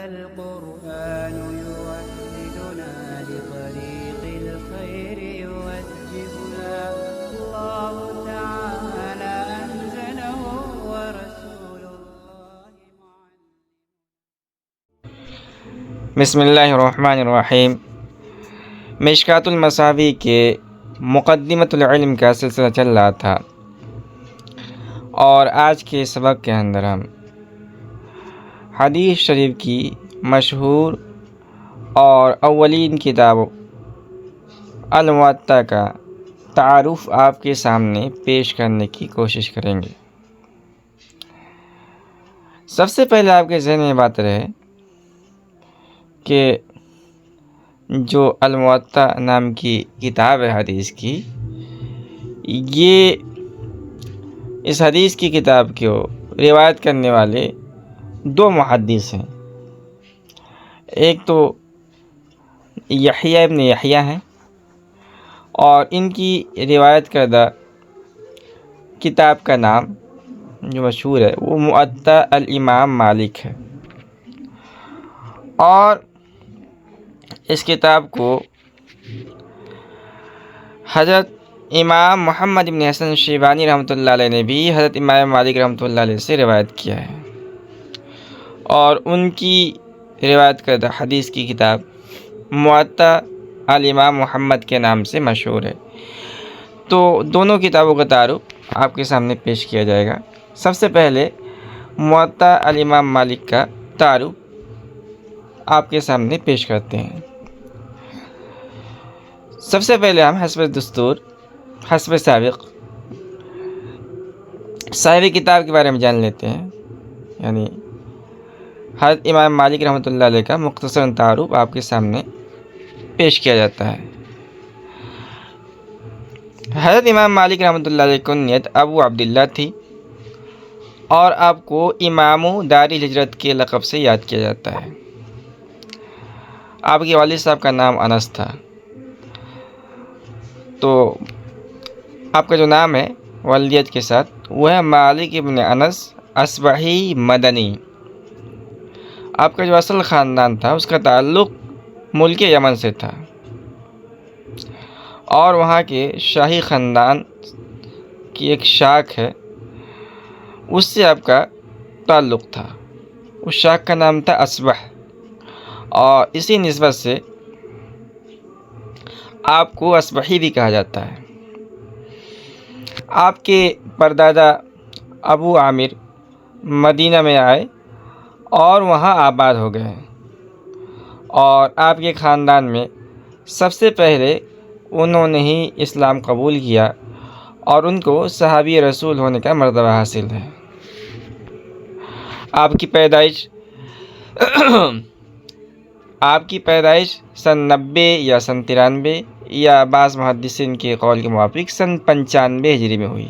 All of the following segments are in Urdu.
القرآن يوحدنا لطريق الخير يوجهنا الله تعالى أنزله ورسول الله بسم اللہ الرحمن الرحیم۔ مشکوٰۃ المصابیح کے مقدمۃ العلم کا سلسلہ چل رہا تھا، اور آج کے سبق کے اندر ہم حدیث شریف کی مشہور اور اولین کتاب الموطا کا تعارف آپ کے سامنے پیش کرنے کی کوشش کریں گے۔ سب سے پہلے آپ کے ذہن میں بات رہے کہ جو الموطا نام کی کتاب ہے حدیث کی، یہ اس حدیث کی کتاب کو روایت کرنے والے دو محدث ہیں۔ ایک تو یحییٰ ابن یحییٰ ہیں، اور ان کی روایت کردہ کتاب کا نام جو مشہور ہے وہ موطا الامام مالک ہے، اور اس کتاب کو حضرت امام محمد بن حسن شیبانی رحمۃ اللہ علیہ نے بھی حضرت امام مالک رحمۃ اللہ علیہ سے روایت کیا ہے، اور ان کی روایت کردہ حدیث کی کتاب موطا الامام محمد کے نام سے مشہور ہے۔ تو دونوں کتابوں کا تعارف آپ کے سامنے پیش کیا جائے گا۔ سب سے پہلے موطا الامام مالک کا تعارف آپ کے سامنے پیش کرتے ہیں۔ سب سے پہلے ہم حسب دستور، حسب سابق صاحب کتاب کے بارے میں جان لیتے ہیں، یعنی حضرت امام مالک رحمۃ اللہ علیہ کا مختصر تعارف آپ کے سامنے پیش کیا جاتا ہے۔ حضرت امام مالک رحمۃ اللہ علیہ کی کنیت ابو عبداللہ تھی، اور آپ کو امام دار الہجرت کے لقب سے یاد کیا جاتا ہے۔ آپ کے والد صاحب کا نام انس تھا، تو آپ کا جو نام ہے والدیت کے ساتھ وہ ہے مالک ابن انس اصبہی مدنی۔ آپ کا جو اصل خاندان تھا اس کا تعلق ملک یمن سے تھا، اور وہاں کے شاہی خاندان کی ایک شاخ ہے اس سے آپ کا تعلق تھا۔ اس شاخ کا نام تھا اصبہ، اور اسی نسبت سے آپ کو اصبہی بھی کہا جاتا ہے۔ آپ کے پردادا ابو عامر مدینہ میں آئے اور وہاں آباد ہو گئے، اور آپ کے خاندان میں سب سے پہلے انہوں نے ہی اسلام قبول کیا، اور ان کو صحابی رسول ہونے کا مرتبہ حاصل ہے۔ آپ کی پیدائش سن 90 یا سن 93 یا بعض محدثین کے قول کے موافق سن 95 ہجری میں ہوئی۔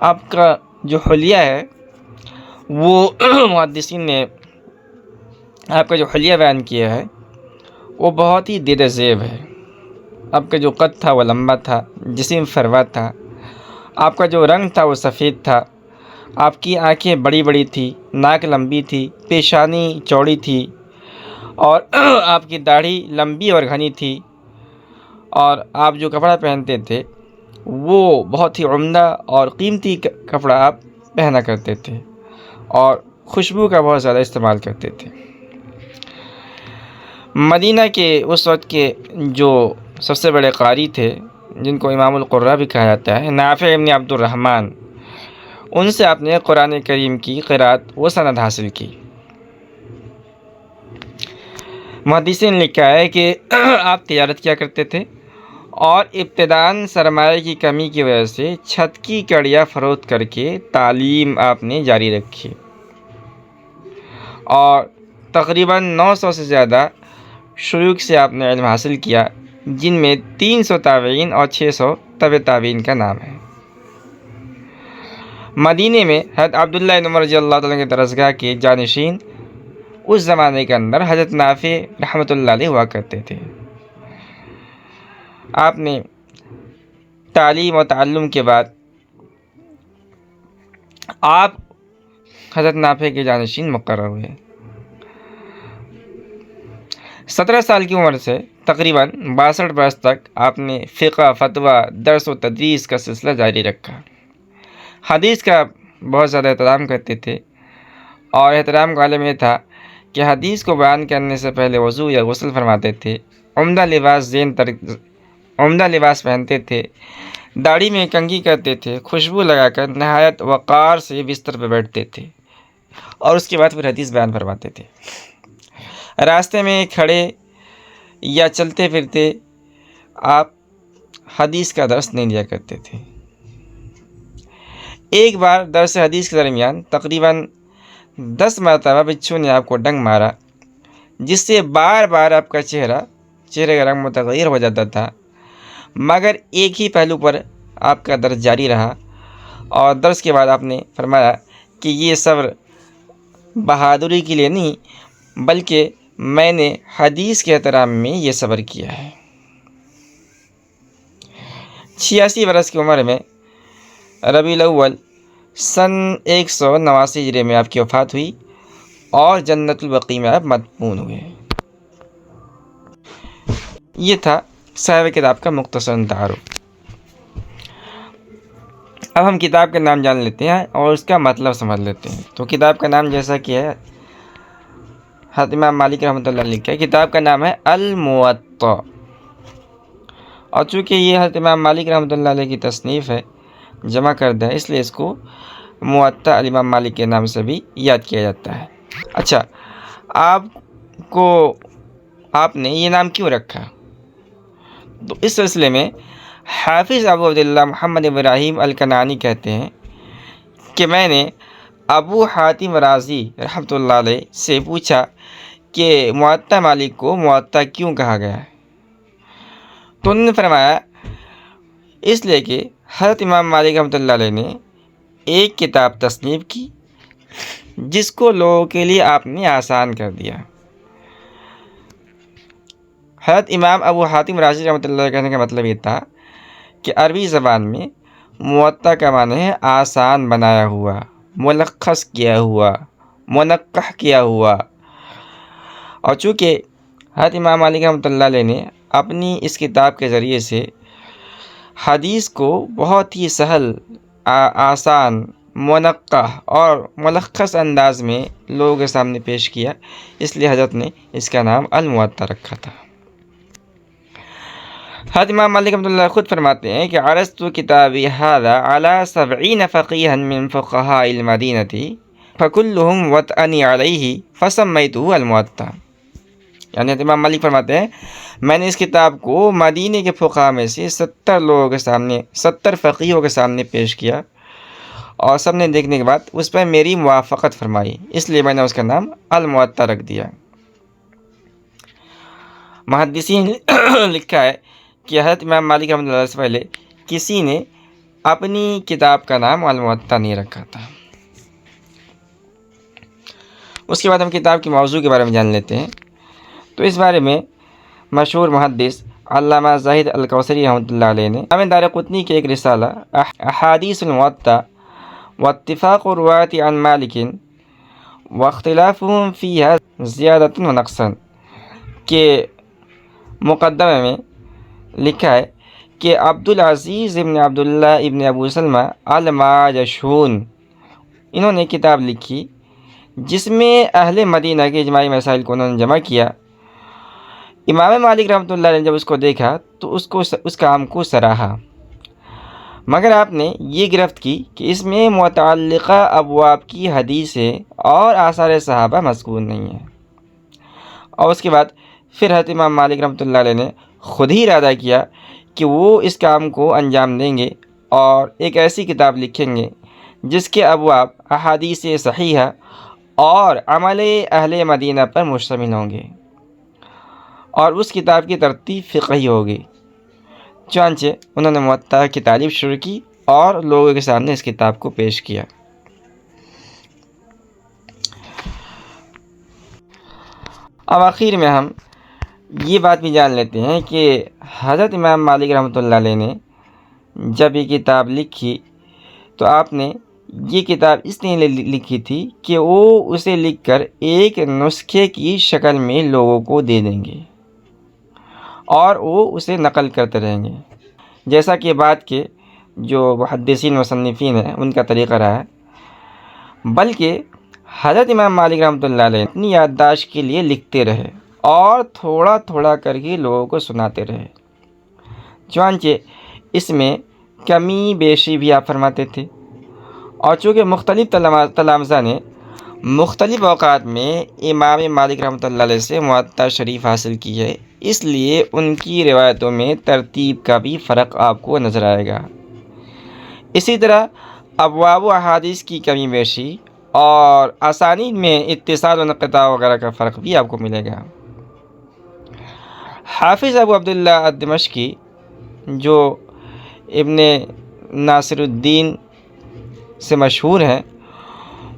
آپ کا جو حلیہ ہے وہ محدثین نے آپ کا جو حلیہ بیان کیا ہے وہ بہت ہی دیرِ زیب ہے۔ آپ کا جو قد تھا وہ لمبا تھا، جسم فروا تھا، آپ کا جو رنگ تھا وہ سفید تھا، آپ کی آنکھیں بڑی بڑی تھی، ناک لمبی تھی، پیشانی چوڑی تھی، اور آپ کی داڑھی لمبی اور گھنی تھی، اور آپ جو کپڑا پہنتے تھے وہ بہت ہی عمدہ اور قیمتی کپڑا آپ پہنا کرتے تھے، اور خوشبو کا بہت زیادہ استعمال کرتے تھے۔ مدینہ کے اس وقت کے جو سب سے بڑے قاری تھے، جن کو امام القراء بھی کہا جاتا ہے، نافع ابن عبد الرحمن، ان سے آپ نے قرآن کریم کی قرأت و سند حاصل کی۔ محدثین نے لکھا ہے کہ آپ تجارت کیا کرتے تھے، اور ابتداً سرمایہ کی کمی کی وجہ سے چھت کی کڑیاں فروخت کر کے تعلیم آپ نے جاری رکھی، اور تقریباً 900 سے زیادہ شیوخ سے آپ نے علم حاصل کیا، جن میں 300 تابعین اور 600 تبع تابعین کا نام ہے۔ مدینے میں حضرت عبداللہ بن عمر رضی اللہ تعالیٰ کے درسگاہ کے جانشین اس زمانے کے اندر حضرت نافع رحمۃ اللہ علیہ ہوا کرتے تھے۔ آپ نے تعلیم و تعلم کے بعد آپ حضرت نافع کے جانشین مقرر ہوئے، 17 سال کی عمر سے تقریباً 62 برس تک آپ نے فقہ، فتویٰ، درس و تدریس کا سلسلہ جاری رکھا۔ حدیث کا بہت زیادہ احترام کرتے تھے، اور احترام کا عالم یہ تھا کہ حدیث کو بیان کرنے سے پہلے وضو یا غسل فرماتے تھے، عمدہ لباس پہنتے تھے، داڑھی میں کنگھی کرتے تھے، خوشبو لگا کر نہایت وقار سے بستر پہ بیٹھتے تھے، اور اس کے بعد پھر حدیث بیان فرماتے تھے۔ راستے میں کھڑے یا چلتے پھرتے آپ حدیث کا درس نہیں لیا کرتے تھے۔ ایک بار درس حدیث کے درمیان تقریباً 10 مرتبہ بچھو نے آپ کو ڈنگ مارا، جس سے بار بار آپ کا چہرے کا رنگ متغیر ہو جاتا تھا، مگر ایک ہی پہلو پر آپ کا درس جاری رہا، اور درس کے بعد آپ نے فرمایا کہ یہ صبر بہادری کے لیے نہیں، بلکہ میں نے حدیث کے احترام میں یہ صبر کیا ہے۔ 86 برس کی عمر میں ربیع الاول سن 189 ہجری میں آپ کی وفات ہوئی، اور جنت البقیع میں آپ مدفون ہوئے۔ یہ تھا صاحب کتاب کا مختصر تعارف۔ اب ہم کتاب کا نام جان لیتے ہیں اور اس کا مطلب سمجھ لیتے ہیں۔ تو کتاب کا نام جیسا کہ ہے، حضرت امام مالک رحمۃ اللہ علیہ کا کتاب کا نام ہے الموطا، اور چونکہ یہ حضرت امام مالک رحمۃ اللہ علیہ کی تصنیف ہے، جمع کردہ ہے، اس لیے اس کو موطا الامام مالک کے نام سے بھی یاد کیا جاتا ہے۔ اچھا، آپ نے یہ نام کیوں رکھا؟ تو اس سلسلے میں حافظ ابو عبداللہ محمد ابراہیم الکنانی کہتے ہیں کہ میں نے ابو حاتم رازی رحمۃ اللہ علیہ سے پوچھا کہ موطا مالک کو موطا کیوں کہا گیا ہے؟ تو انہوں نے فرمایا اس لیے کہ حضرت امام مالک رحمۃ اللہ علیہ نے ایک کتاب تصنیف کی جس کو لوگوں کے لیے آپ نے آسان کر دیا۔ حضرت امام ابو حاتم رازی رحمۃ اللہ علیہ کہنے کا مطلب یہ تھا کہ عربی زبان میں موطا کا معنی ہے آسان بنایا ہوا، ملخص کیا ہوا، منقح کیا ہوا، اور چونکہ حضرت امام مالک رحمۃ اللہ علیہ نے اپنی اس کتاب کے ذریعے سے حدیث کو بہت ہی سہل، آسان، منقح اور ملخص انداز میں لوگوں کے سامنے پیش کیا، اس لیے حضرت نے اس کا نام الموطا رکھا تھا۔ حضرت امام مالک رحمۃ اللہ خود فرماتے ہیں کہ عرضت کتابی ھذا علی 70 فقیہا من فقہاء المدینہ فکلہم وطئنی علیہ فسمیتہ الموطا، یعنی حضرت امام مالک فرماتے ہیں میں نے اس کتاب کو مدینے کے فقہاء میں سے 70 لوگوں کے سامنے، 70 فقیہوں کے سامنے پیش کیا، اور سب نے دیکھنے کے بعد اس پر میری موافقت فرمائی، اس لیے میں نے اس کا نام الموطا رکھ دیا۔ محدثین نے لکھا ہے کہ حضرت امام مالک رحمۃ اللہ سے پہلے کسی نے اپنی کتاب کا نام الموطا نہیں رکھا تھا۔ اس کے بعد ہم کتاب کے موضوع کے بارے میں جان لیتے ہیں۔ تو اس بارے میں مشہور محدث علامہ زاہد الکوثری رحمۃ اللہ علیہ نے امام دارقطنی کی ایک رسالہ احادیث الموطا واتفاق الرواة عن مالک واختلافهم فيها زیادة ونقصا کے مقدمے میں لکھا ہے کہ عبدالعزیز ابن عبداللہ ابن ابو سلمہ الماجشون انہوں نے کتاب لکھی جس میں اہل مدینہ کے اجماعی مسائل کو انہوں نے جمع کیا۔ امام مالک رحمۃ اللہ علیہ نے جب اس کو دیکھا تو اس کام کو سراہا، مگر آپ نے یہ گرفت کی کہ اس میں متعلقہ ابواب کی حدیثیں اور آثار صحابہ مذکور نہیں ہیں، اور اس کے بعد پھر حضرت امام مالک رحمۃ اللہ علیہ نے خود ہی ارادہ کیا کہ وہ اس کام کو انجام دیں گے اور ایک ایسی کتاب لکھیں گے جس کے ابواب احادیث صحیحہ اور عمل اہل مدینہ پر مشتمل ہوں گے، اور اس کتاب کی ترتیب فقہی ہوگی۔ چنانچہ انہوں نے موطا کی تعریف شروع کی اور لوگوں کے سامنے اس کتاب کو پیش کیا۔ اب آخر میں ہم یہ بات بھی جان لیتے ہیں کہ حضرت امام مالک رحمۃ اللہ علیہ نے جب یہ کتاب لکھی تو آپ نے یہ کتاب اس نے لکھی تھی کہ وہ اسے لکھ کر ایک نسخے کی شکل میں لوگوں کو دے دیں گے اور وہ اسے نقل کرتے رہیں گے، جیسا کہ بعد کے جو محدثین مصنفین ہیں ان کا طریقہ رہا ہے، بلکہ حضرت امام مالک رحمۃ اللہ علیہ اپنی یادداشت کے لیے لکھتے رہے اور تھوڑا تھوڑا کر کے لوگوں کو سناتے رہے، چنانچہ اس میں کمی بیشی بھی آپ فرماتے تھے۔ اور چونکہ مختلف تلامذہ نے مختلف اوقات میں امام مالک رحمۃ اللہ علیہ سے موطا شریف حاصل کی ہے، اس لیے ان کی روایتوں میں ترتیب کا بھی فرق آپ کو نظر آئے گا۔ اسی طرح ابواب و احادیث کی کمی بیشی اور اسانید میں اتصال و انقطاع وغیرہ کا فرق بھی آپ کو ملے گا۔ حافظ ابو عبداللہ الدمشقی جو ابن ناصر الدین سے مشہور ہیں،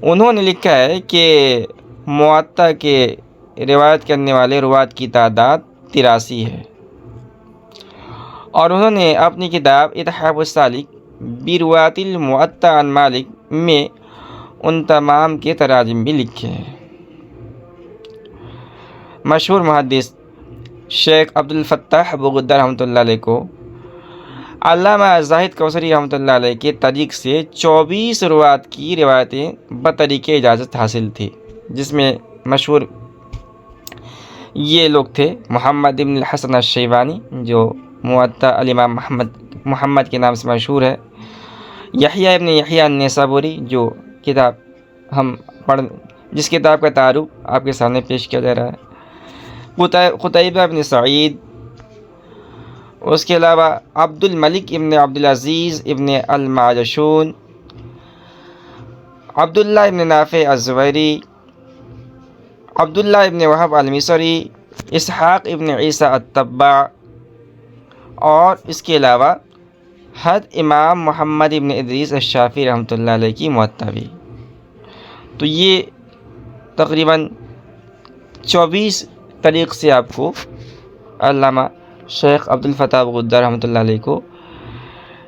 انہوں نے لکھا ہے کہ موطا کے روایت کرنے والے روات کی تعداد 83 ہے، اور انہوں نے اپنی کتاب اتحاف السالک برواۃ الموطا عن مالک میں ان تمام کے تراجم بھی لکھے ہیں۔ مشہور محدث شیخ عبد الفتاح ابو غدہ رحمۃ اللہ علیہ کو علامہ زاہد کوثری رحمۃ اللہ علیہ کے طریق سے 24 روات کی روایتیں بطریق اجازت حاصل تھی، جس میں مشہور یہ لوگ تھے محمد بن الحسن الشیبانی جو موطا الامام محمد کے نام سے مشہور ہے، یحییٰ ابن یحییٰ النیسابوری جو کتاب جس کتاب کا تعارف آپ کے سامنے پیش کیا جا رہا ہے، قتیبہ بن سعید، اس کے علاوہ عبد الملک ابن عبدالعزیز ابن الماجشون، عبداللہ ابن نافع الزبیری، عبداللہ ابن وہب المصری، اسحاق ابن عیسیٰ التبع، اور اس کے علاوہ حضرت امام محمد ابن ادریس الشافعی رحمۃ اللہ علیہ کی موطا بھی۔ تو یہ تقریباً 24 طریق سے آپ کو علامہ شیخ عبد الفتاح ابو غدہ رحمۃ اللہ علیہ کو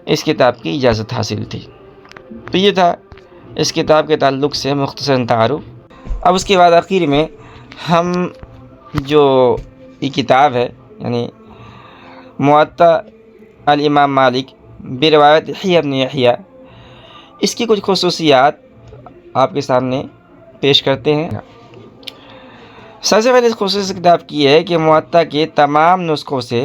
اس کتاب کی اجازت حاصل تھی۔ تو یہ تھا اس کتاب کے تعلق سے مختصر تعارف۔ اب اس کے بعد آخر میں ہم جو یہ کتاب ہے یعنی موطا الامام مالک بروایت یحییٰ ابن یحییٰ، اس کی کچھ خصوصیات آپ کے سامنے پیش کرتے ہیں۔ سب سے پہلے اس خصوصی کتاب کی ہے کہ موطا کے تمام نسخوں سے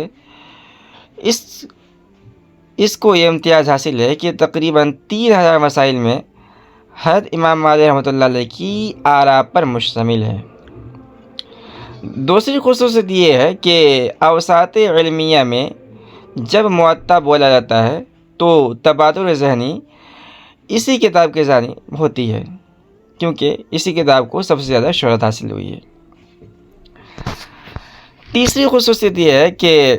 اس کو یہ امتیاز حاصل ہے کہ تقریباً 3000 مسائل میں حضرت امام مالک رحمۃ اللہ علیہ کی آراء پر مشتمل ہے۔ دوسری خصوصیت یہ ہے کہ اوساط علمیہ میں جب موطا بولا جاتا ہے تو تبادر ذہنی اسی کتاب کے جانب ہوتی ہے، کیونکہ اسی کتاب کو سب سے زیادہ شہرت حاصل ہوئی ہے۔ تیسری خصوصیت یہ ہے کہ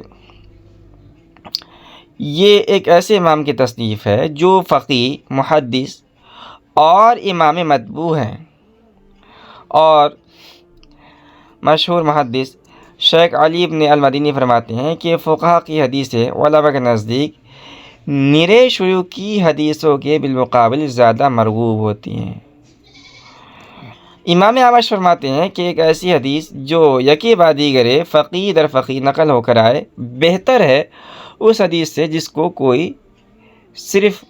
یہ ایک ایسے امام کی تصنیف ہے جو فقیہ، محدث اور امام متبوع ہیں، اور مشہور محدث شیخ علی بن المدینی فرماتے ہیں کہ فقہا کی حدیثیں علماء کے نزدیک نرے شیوخ کی حدیثوں کے بالمقابل زیادہ مرغوب ہوتی ہیں۔ امام اعمش فرماتے ہیں کہ ایک ایسی حدیث جو یکے بعد دیگرے فقیہ در فقیہ نقل ہو کر آئے بہتر ہے اس حدیث سے جس کو کوئی صرف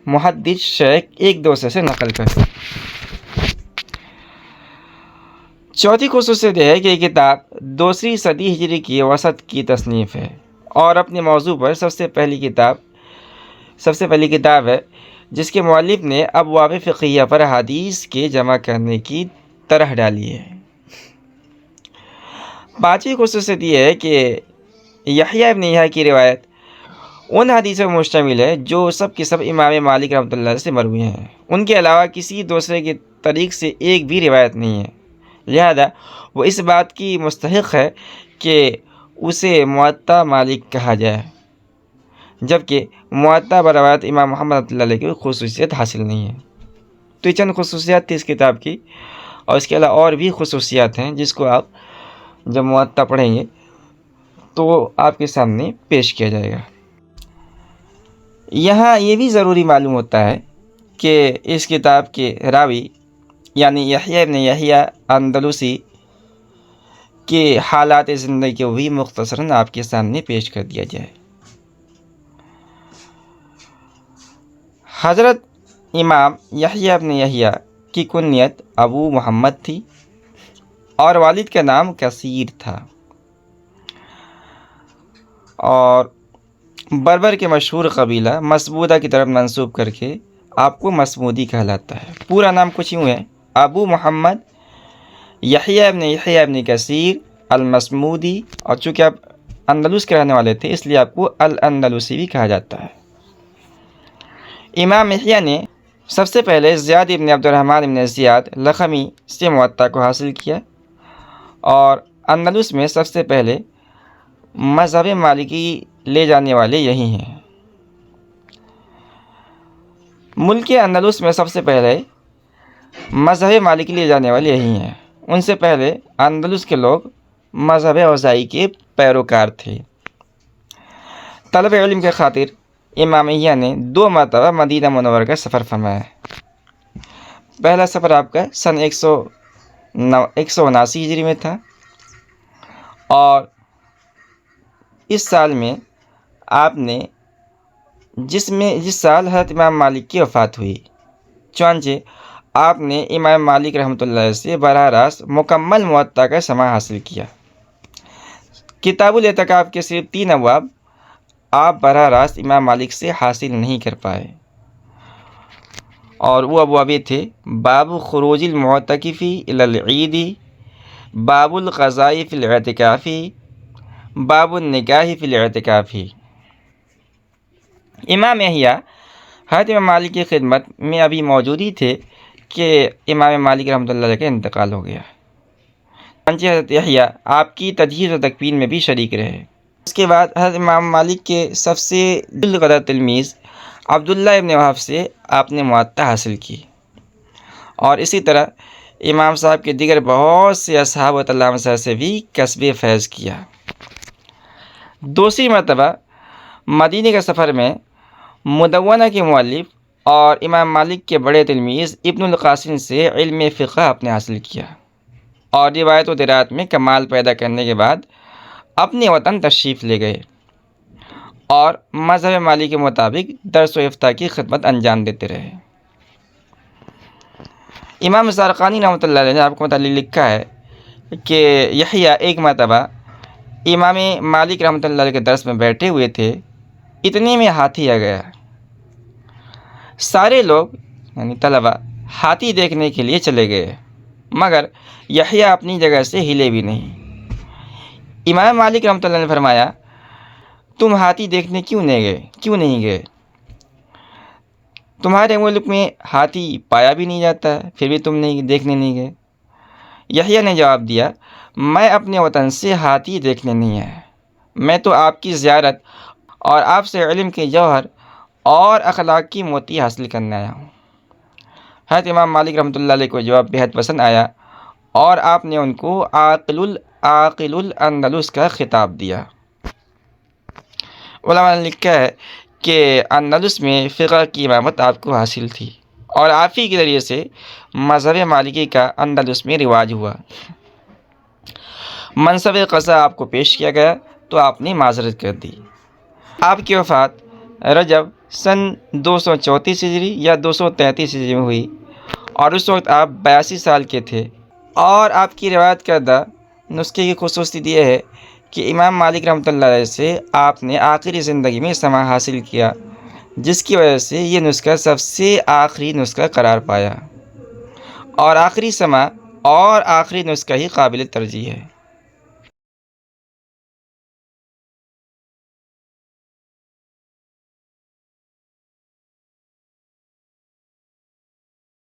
محدث شیخ ایک دوسرے سے نقل کرے۔ چوتھی خصوصیت یہ ہے کہ یہ کتاب 2 صدی ہجری کی وسط کی تصنیف ہے اور اپنے موضوع پر سب سے پہلی کتاب ہے جس کے مؤلف نے ابواب فقہیہ پر حدیث کے جمع کرنے کی طرح ڈالی ہے۔ پانچویں خصوصیت یہ ہے کہ یحییٰ ابن یحییٰ کی روایت ان حدیثوں پر مشتمل ہے جو سب کے سب امام مالک رحمۃ اللہ سے مروی ہیں، ان کے علاوہ کسی دوسرے کے طریق سے ایک بھی روایت نہیں ہے، لہذا وہ اس بات کی مستحق ہے کہ اسے موطا مالک کہا جائے، جبکہ موطا بروایت امام محمد رحمۃ اللہ علیہ کی خصوصیت حاصل نہیں ہے۔ تو یہ چند خصوصیات تھی اس کتاب کی، اور اس کے علاوہ اور بھی خصوصیات ہیں جس کو آپ جب موطا پڑھیں گے تو آپ کے سامنے پیش کیا جائے گا۔ یہاں یہ بھی ضروری معلوم ہوتا ہے کہ اس کتاب کے راوی یعنی یحییٰ ابن یحییٰ اندلسی کے حالات زندگی کو بھی مختصراً آپ کے سامنے پیش کر دیا جائے۔ حضرت امام یحییٰ ابن یحییٰ کی کنیت ابو محمد تھی اور والد کا نام کثیر تھا، اور بربر کے مشہور قبیلہ مسمودہ کی طرف منسوب کر کے آپ کو مسمودی کہلاتا ہے۔ پورا نام کچھ یوں ہے: ابو محمد یحییٰ ابن کثیر المسمودی، اور چونکہ آپ اندلس کے رہنے والے تھے اس لیے آپ کو الاندلسی بھی کہا جاتا ہے۔ امام یحییٰ نے سب سے پہلے زیاد ابن عبد الرحمن ابن زیاد لخمی سے موطا کو حاصل کیا، اور اندلس میں سب سے پہلے مذہب مالکی لے جانے والے یہی ہیں۔ ملک اندلس میں سب سے پہلے مذہب مالکی لے جانے والے یہی ہیں۔ ان سے پہلے اندلس کے لوگ مذہب اوزاعی کے پیروکار تھے۔ طلب علم کے خاطر امام یحییٰ نے 2 مرتبہ مدینہ منورہ کا سفر فرمایا۔ پہلا سفر آپ کا سن 179 ہجری میں تھا، اور اس سال میں آپ نے جس سال حضرت امام مالک کی وفات ہوئی، چنانچہ آپ نے امام مالک رحمۃ اللہ علیہ سے براہ راست مکمل موطا کا سماع حاصل کیا۔ کتاب الاعتکاف کے صرف 3 ابواب آپ براہ راست امام مالک سے حاصل نہیں کر پائے، اور وہ ابواب تھے: باب خروج المعتکف الی العید، باب القضاء فی الاعتکاف، باب النکاح فی الاعتکاف۔ امام یحییٰ حضرت امام مالک کی خدمت میں ابھی موجود ہی تھے کہ امام مالک رحمۃ اللہ علیہ کا انتقال ہو گیا۔ چنانچہ حضرت یحییٰ آپ کی تجہیز و تکفین میں بھی شریک رہے۔ اس کے بعد حضرت امام مالک کے سب سے دل قدر تلمیذ عبداللہ ابن وہب سے آپ نے موطا حاصل کی، اور اسی طرح امام صاحب کے دیگر بہت سے اصحاب و تلامذہ سے بھی کسب فیض کیا۔ دوسری مرتبہ مدینے کے سفر میں مدونہ کے مؤلف اور امام مالک کے بڑے تلمیذ ابن القاسم سے علم فقہ آپ نے حاصل کیا، اور روایت و دراعت میں کمال پیدا کرنے کے بعد اپنے وطن تشریف لے گئے، اور مذہب مالک کے مطابق درس و افتاء کی خدمت انجام دیتے رہے۔ امام زرقانی رحمۃ اللہ علیہ نے آپ کو متعلق لکھا ہے کہ یحییٰ ایک مرتبہ امام مالک رحمۃ اللہ علیہ کے درس میں بیٹھے ہوئے تھے، اتنے میں ہاتھی آ گیا۔ سارے لوگ یعنی طلبہ ہاتھی دیکھنے کے لیے چلے گئے، مگر یحییٰ اپنی جگہ سے ہلے بھی نہیں۔ امام مالک رحمۃ اللہ نے فرمایا: تم ہاتھی دیکھنے کیوں نہیں گئے؟ تمہارے ملک میں ہاتھی پایا بھی نہیں جاتا، پھر بھی تم دیکھنے نہیں گئے؟ یحییٰ نے جواب دیا: میں اپنے وطن سے ہاتھی دیکھنے نہیں آیا، میں تو آپ کی زیارت اور آپ سے علم کے جوہر اور اخلاق کی موتی حاصل کرنے آیا ہوں۔ حضرت امام مالک رحمۃ اللہ علیہ کو جواب بہت پسند آیا، اور آپ نے ان کو عاقل الاندلس کا خطاب دیا۔ علماء نے لکھا ہے کہ اندلس میں فقہ کی امامت آپ کو حاصل تھی، اور آپ ہی کے ذریعے سے مذہب مالکی کا اندلس میں رواج ہوا۔ منصب قضا آپ کو پیش کیا گیا تو آپ نے معذرت کر دی۔ آپ کی وفات رجب سن 234 ہجری یا 233 ہجری میں ہوئی، اور اس وقت آپ 82 سال کے تھے۔ اور آپ کی روایت کردہ نسخے کی خصوصیت یہ ہے کہ امام مالک رحمۃ اللہ علیہ سے آپ نے آخری زندگی میں سماع حاصل کیا، جس کی وجہ سے یہ نسخہ سب سے آخری نسخہ قرار پایا، اور آخری سماع اور آخری نسخہ ہی قابل ترجیح ہے۔